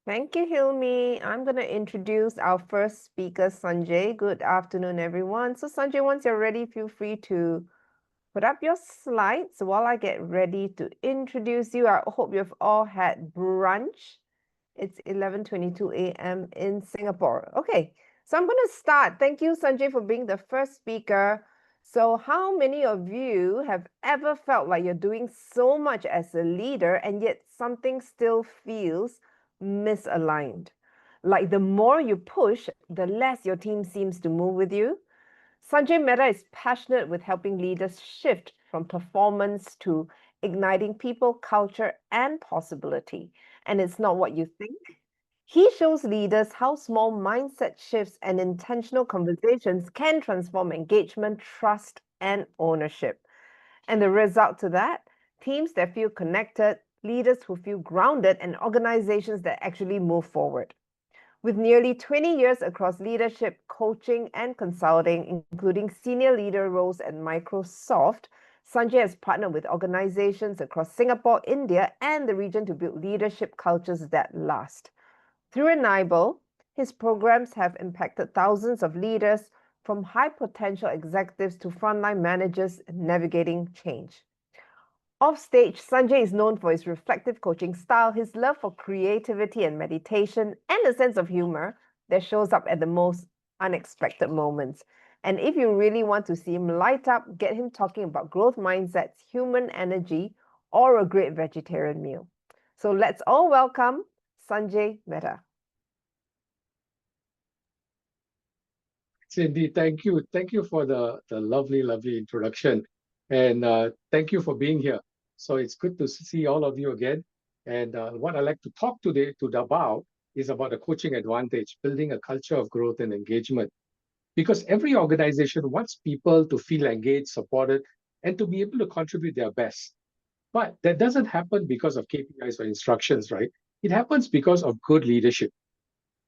Thank you, Hilmi. I'm going to introduce our first speaker, Sanjay. Good afternoon, everyone. So, Sanjay, once you're ready, feel free to put up your slides while I get ready to introduce you. I hope you've all had brunch. It's 11:22 a.m. in Singapore. Okay, so I'm going to start. Thank you, Sanjay, for being the first speaker. So, how many of you have ever felt like you're doing so much as a leader and yet something still feels misaligned? Like the more you push, the less your team seems to move with you. Sanjay Mehta is passionate with helping leaders shift from performance to igniting people, culture, and possibility. And it's not what you think. He shows leaders how small mindset shifts and intentional conversations can transform engagement, trust, and ownership. And the result to that, teams that feel connected, leaders who feel grounded, and organizations that actually move forward. With nearly 20 years across leadership, coaching, and consulting, including senior leader roles at Microsoft, Sanjay has partnered with organizations across Singapore, India, and the region to build leadership cultures that last. Through Enible, his programs have impacted thousands of leaders, from high potential executives to frontline managers navigating change. Offstage, Sanjay is known for his reflective coaching style, his love for creativity and meditation, and a sense of humor that shows up at the most unexpected moments. And if you really want to see him light up, get him talking about growth mindsets, human energy, or a great vegetarian meal. So let's all welcome Sanjay Mehta. Cindy, thank you. Thank you for the lovely introduction. And thank you for being here. So it's good to see all of you again. And what I like to talk today about is about the coaching advantage, building a culture of growth and engagement. Because every organization wants people to feel engaged, supported, and to be able to contribute their best. But that doesn't happen because of KPIs or instructions, right? It happens because of good leadership.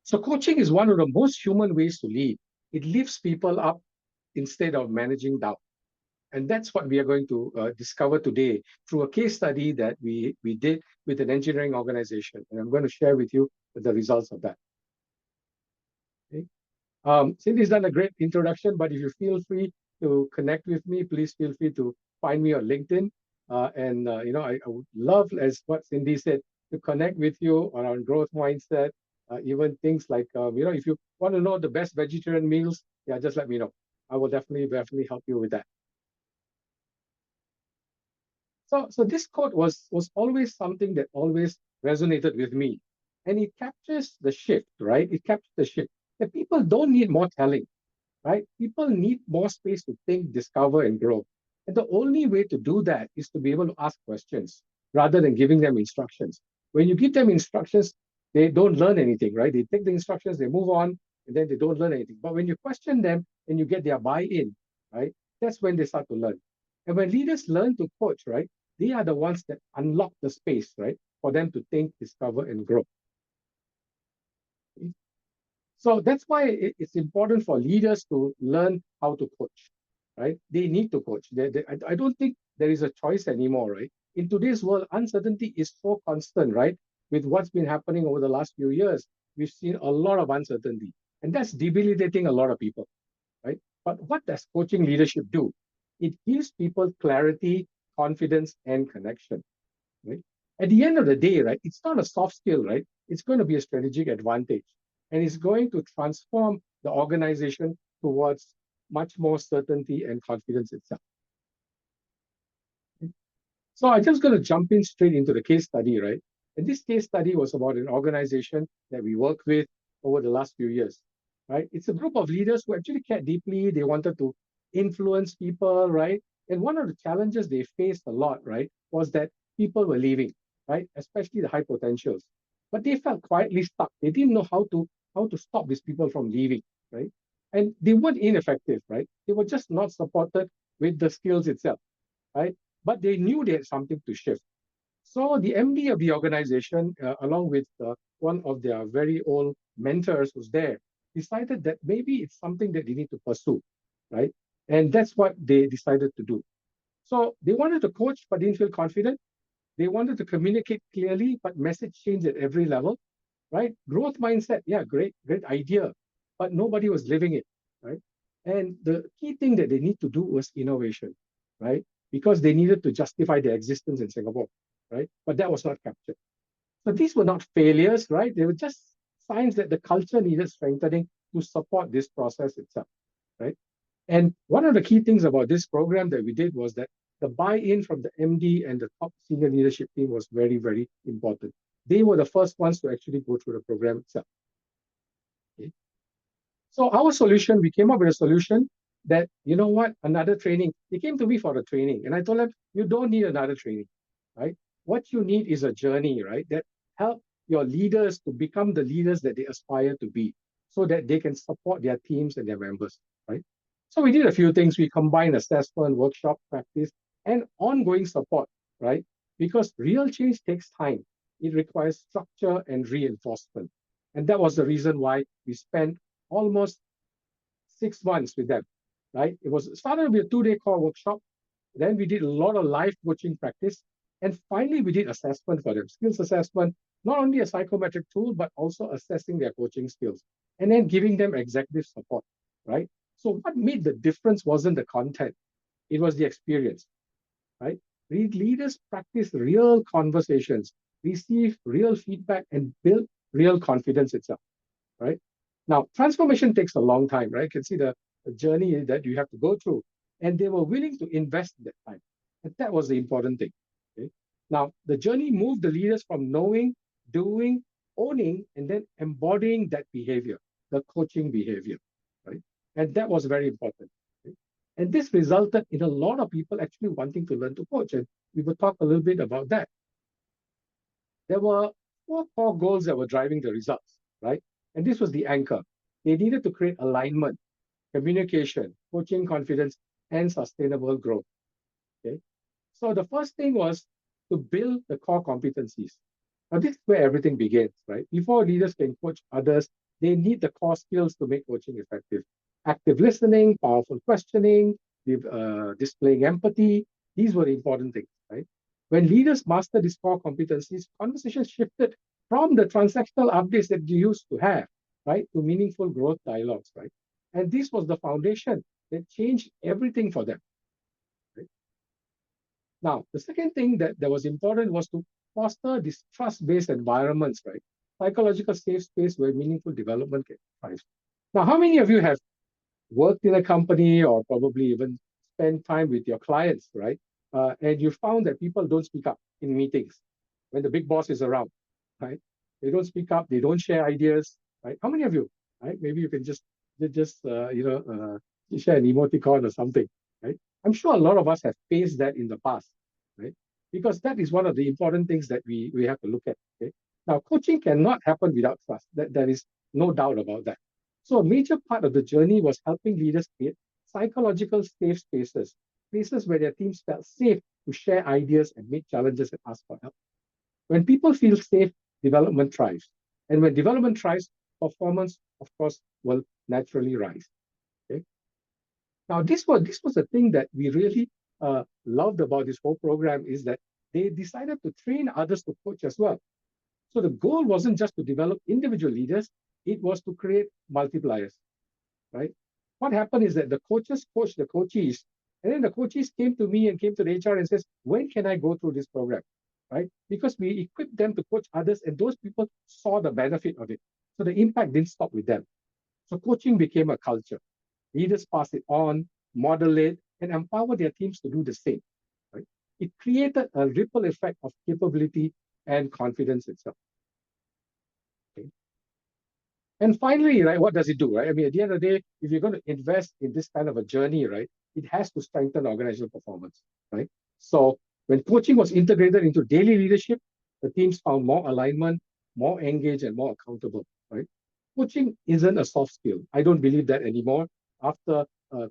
So coaching is one of the most human ways to lead. It lifts people up instead of managing down. And that's what we are going to discover today through a case study that we did with an engineering organization. And I'm going to share with you the results of that. Okay? Cindy's done a great introduction, but if you feel free to connect with me, please feel free to find me on LinkedIn. I would love, as what Cindy said, to connect with you around growth mindset, even things like, if you want to know the best vegetarian meals, yeah, just let me know. I will definitely help you with that. So this quote was always something that always resonated with me, and it captures the shift, right? It captures the shift that people don't need more telling, right? People need more space to think, discover, and grow. And the only way to do that is to be able to ask questions rather than giving them instructions. When you give them instructions, they don't learn anything, right? They take the instructions, they move on, and then they don't learn anything. But when you question them and you get their buy-in, right, that's when they start to learn. And when leaders learn to coach, right, they are the ones that unlock the space, right, for them to think, discover, and grow. So that's why it's important for leaders to learn how to coach, right? They need to coach. I don't think there is a choice anymore, right? In today's world, uncertainty is so constant, right? With what's been happening over the last few years, we've seen a lot of uncertainty, and that's debilitating a lot of people, right? But what does coaching leadership do? It gives people clarity, confidence, and connection, right? At the end of the day, right, it's not a soft skill, right? It's going to be a strategic advantage. And it's going to transform the organization towards much more certainty and confidence itself. So I'm just going to jump in straight into the case study, right? And this case study was about an organization that we worked with over the last few years, right? It's a group of leaders who actually cared deeply. They wanted to influence people, right? And one of the challenges they faced a lot, right, was that people were leaving, right? Especially the high potentials. But they felt quietly stuck. They didn't know how to stop these people from leaving, right? And they weren't ineffective, right? They were just not supported with the skills itself, right? But they knew they had something to shift. So the MD of the organization, along with one of their very old mentors who's there, decided that maybe it's something that they need to pursue, right? And that's what they decided to do. So they wanted to coach, but didn't feel confident. They wanted to communicate clearly, but message changed at every level. right? Growth mindset, yeah, great idea, but nobody was living it, right? And the key thing that they need to do was innovation, right? Because they needed to justify their existence in Singapore, right? But that was not captured. So these were not failures, right? They were just signs that the culture needed strengthening to support this process itself, right? And one of the key things about this program that we did was that the buy-in from the MD and the top senior leadership team was very, very important. They were the first ones to actually go through the program itself. Okay? So our solution, we came up with a solution that, you know what, another training. They came to me for a training, and I told them, you don't need another training, right? What you need is a journey, right? That help your leaders to become the leaders that they aspire to be, so that they can support their teams and their members, right? So we did a few things. We combined assessment, workshop, practice, and ongoing support, right? Because real change takes time. It requires structure and reinforcement. And that was the reason why we spent almost 6 months with them, right? It was started with a 2-day core workshop. Then we did a lot of live coaching practice. And finally, we did assessment for them, skills assessment, not only a psychometric tool, but also assessing their coaching skills and then giving them executive support, right? So what made the difference wasn't the content, it was the experience, right? Leaders practice real conversations, receive real feedback, and build real confidence itself, right? Now, transformation takes a long time, right? You can see the journey that you have to go through. And they were willing to invest that time. And that was the important thing. Okay? Now, the journey moved the leaders from knowing, doing, owning, and then embodying that behavior, the coaching behavior, right? And that was very important. Okay? And this resulted in a lot of people actually wanting to learn to coach. And we will talk a little bit about that. There were four core goals that were driving the results, right? And this was the anchor. They needed to create alignment, communication, coaching confidence, and sustainable growth. Okay. So the first thing was to build the core competencies. Now, this is where everything begins, right? Before leaders can coach others, they need the core skills to make coaching effective. Active listening, powerful questioning, displaying empathy. These were the important things, right? When leaders master these core competencies, conversations shifted from the transactional updates that you used to have, right, to meaningful growth dialogues, right? And this was the foundation that changed everything for them. Right? Now, the second thing that was important was to foster these trust-based environments, right? Psychological safe space where meaningful development can thrive. Now, how many of you have worked in a company or probably even spent time with your clients, right? And you found that people don't speak up in meetings when the big boss is around, right? They don't speak up, they don't share ideas, right? How many of you, right? Maybe you can just share an emoticon or something, right? I'm sure a lot of us have faced that in the past, right? Because that is one of the important things that we have to look at. Okay. Now, coaching cannot happen without trust. There is no doubt about that. So a major part of the journey was helping leaders create psychological safe spaces, places where their teams felt safe to share ideas and meet challenges and ask for help. When people feel safe, development thrives. And when development thrives, performance, of course, will naturally rise. Okay? Now, this was the thing that we really loved about this whole program is that they decided to train others to coach as well. So the goal wasn't just to develop individual leaders, it was to create multipliers, right? What happened is that the coaches coached the coachees, and then the coachees came to me and came to the HR and says, when can I go through this program, right? Because we equipped them to coach others, and those people saw the benefit of it. So the impact didn't stop with them. So coaching became a culture. Leaders pass it on, model it, and empower their teams to do the same, right? It created a ripple effect of capability and confidence itself. Okay? And finally, right, what does it do, right? I mean, at the end of the day, if you're going to invest in this kind of a journey, right, it has to strengthen organizational performance, right? So when coaching was integrated into daily leadership, the teams found more alignment, more engaged, and more accountable, right? Coaching isn't a soft skill. I don't believe that anymore after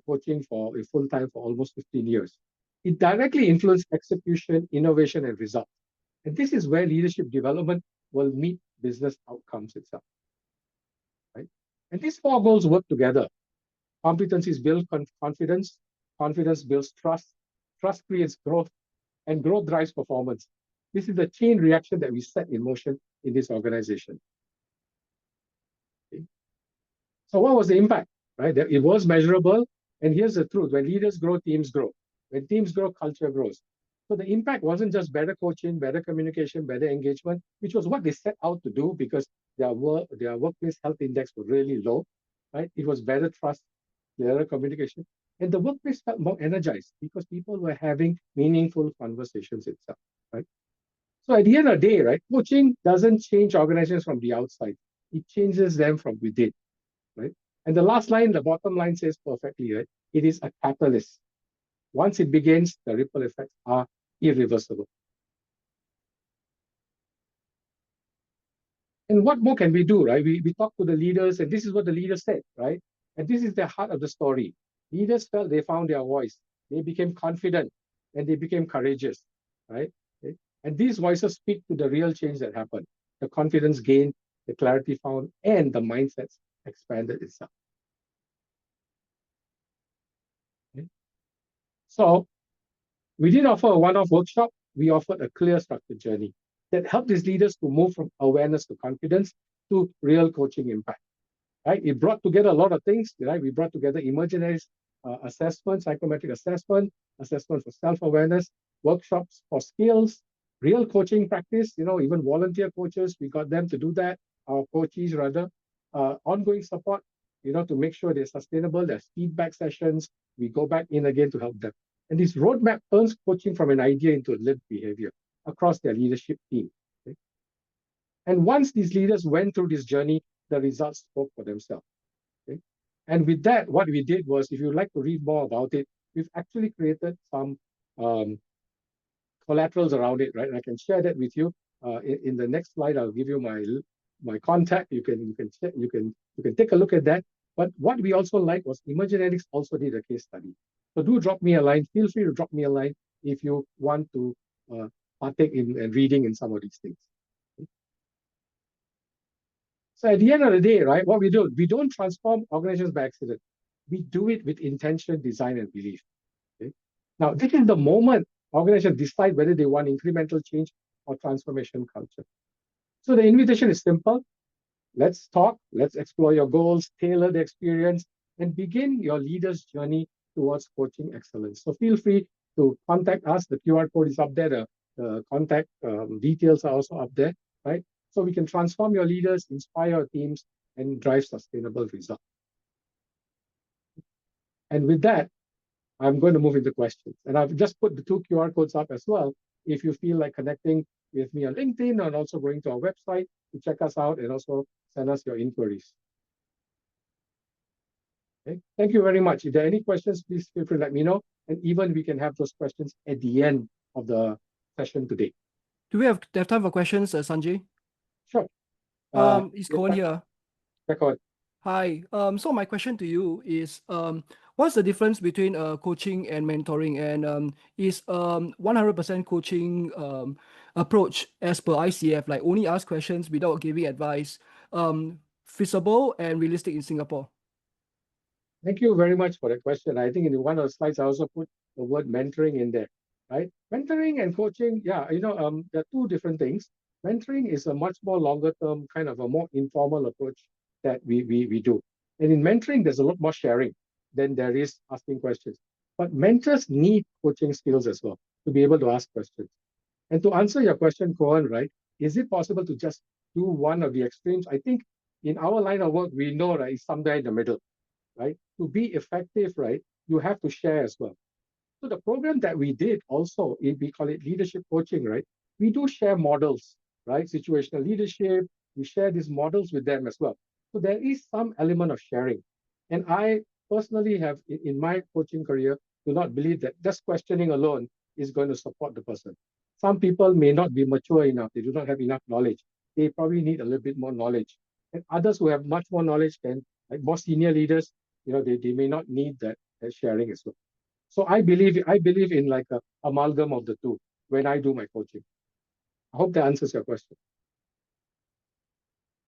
coaching for a full time for almost 15 years. It directly influences execution, innovation, and results. And this is where leadership development will meet business outcomes itself, right? And these four goals work together. Competencies build confidence, confidence builds trust creates growth, and growth drives performance. This is the chain reaction that we set in motion in this organization. So what was the impact, right? It was measurable. And here's the truth. When leaders grow, teams grow. When teams grow, culture grows. So the impact wasn't just better coaching, better communication, better engagement, which was what they set out to do because their workplace health index was really low, right? It was better trust, clearer communication. And the workplace felt more energized because people were having meaningful conversations itself, right? So at the end of the day, right, coaching doesn't change organizations from the outside. It changes them from within, right? And the last line, the bottom line says perfectly, right? It is a catalyst. Once it begins, the ripple effects are irreversible. And what more can we do, right? We talk to the leaders, and this is what the leaders said, right? And this is the heart of the story. Leaders felt they found their voice. They became confident and they became courageous, right? Okay? And these voices speak to the real change that happened. The confidence gained, the clarity found, and the mindsets expanded itself. Okay? So we didn't offer a one-off workshop. We offered a clear structured journey that helped these leaders to move from awareness to confidence to real coaching impact. Right? It brought together a lot of things. Right? We brought together imaginary assessment, psychometric assessment, assessment for self-awareness, workshops for skills, real coaching practice. Even volunteer coaches, we got them to do that. Our coaches rather, ongoing support. To make sure they're sustainable. There's feedback sessions. We go back in again to help them. And this roadmap turns coaching from an idea into a lived behavior across their leadership team. Okay? And once these leaders went through this journey, the results spoke for themselves. Okay? And with that, what we did was, if you'd like to read more about it, we've actually created some collaterals around it, right? And I can share that with you. In the next slide, I'll give you my contact. You can take a look at that. But what we also like was Imaginetics also did a case study. So do drop me a line. Feel free to drop me a line if you want to partake in reading in some of these things. So at the end of the day, right, what we don't transform organizations by accident. We do it with intention, design, and belief. Okay? Now, this is the moment organizations decide whether they want incremental change or transformation culture. So the invitation is simple. Let's talk, let's explore your goals, tailor the experience, and begin your leader's journey towards coaching excellence. So feel free to contact us. The QR code is up there. The contact details are also up there, right? So we can transform your leaders, inspire your teams, and drive sustainable results. And with that, I'm going to move into questions. And I've just put the 2 QR codes up as well. If you feel like connecting with me on LinkedIn and also going to our website to check us out and also send us your inquiries. Okay. Thank you very much. If there are any questions, please feel free to let me know. And even we can have those questions at the end of the session today. Do we have time for questions, Sanjay? Sure. Is Cohen here? Record. Hi. So my question to you is, what's the difference between coaching and mentoring? And is 100% coaching approach as per ICF, like only ask questions without giving advice, feasible and realistic in Singapore? Thank you very much for that question. I think in one of the slides, I also put the word mentoring in there, right? Mentoring and coaching, yeah, they're 2 different things. Mentoring is a much more longer term, kind of a more informal approach that we do. And in mentoring, there's a lot more sharing than there is asking questions. But mentors need coaching skills as well to be able to ask questions. And to answer your question, Cohen, right, is it possible to just do one of the extremes? I think in our line of work, we know, right, it's somewhere in the middle, right? To be effective, right, you have to share as well. So the program that we did also, we call it leadership coaching, right? We do share models, right? Situational leadership, we share these models with them as well. So there is some element of sharing. And I personally have, in my coaching career, do not believe that just questioning alone is going to support the person. Some people may not be mature enough. They do not have enough knowledge. They probably need a little bit more knowledge. And others who have much more knowledge can, like more senior leaders, they may not need that sharing as well. So I believe in like a amalgam of the 2 when I do my coaching. I hope that answers your question.